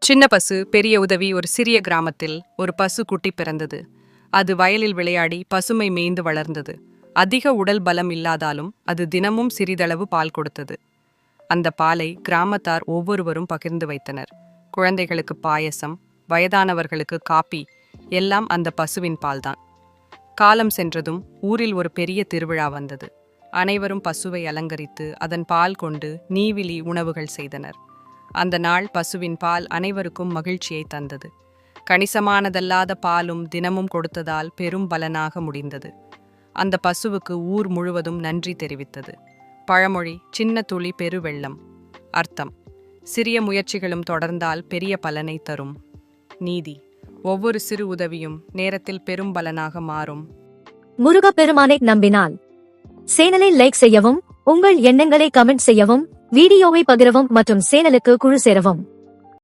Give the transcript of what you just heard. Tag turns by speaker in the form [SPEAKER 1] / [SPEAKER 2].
[SPEAKER 1] சின்ன பசு பெரிய உதவி. ஒரு சிறிய கிராமத்தில் ஒரு பசு குட்டி பிறந்தது. அது வயலில் விளையாடி பசுமை மேய்ந்து வளர்ந்தது. அதிக உடல் பலம் இல்லாதாலும் அது தினமும் சிறிதளவு பால் கொடுத்தது. அந்த பாலை கிராமத்தார் ஒவ்வொருவரும் பகிர்ந்து வைத்தனர். குழந்தைகளுக்கு பாயசம், வயதானவர்களுக்கு காப்பி, எல்லாம் அந்த பசுவின் பால்தான். காலம் சென்றதும் ஊரில் ஒரு பெரிய திருவிழா வந்தது. அனைவரும் பசுவை அலங்கரித்து அதன் பால் கொண்டு நீவிலி உணவுகள் செய்தனர். அந்த நாள் பசுவின் பால் அனைவருக்கும் மகிழ்ச்சியை தந்தது. கணிசமானதல்லாத பாலும் தினமும் கொடுத்ததால் பெரும் பலனாக முடிந்தது. அந்த பசுவுக்கு ஊர் முழுவதும் நன்றி தெரிவித்தது. பழமொழி: சின்ன துளி பெருவெள்ளம். அர்த்தம்: சிறிய முயற்சிகளும் தொடர்ந்தால் பெரிய பலனை தரும். நீதி: ஒவ்வொரு சிறு உதவியும் நேரத்தில் பெரும் பலனாக மாறும்.
[SPEAKER 2] முருகப்பெருமானை நம்பினால் சேனலை லைக் செய்யவும், உங்கள் எண்ணங்களை கமெண்ட் செய்யவும், வீடியோவை பகிரவும் மற்றும் சேனலுக்கு குழு சேரவும்.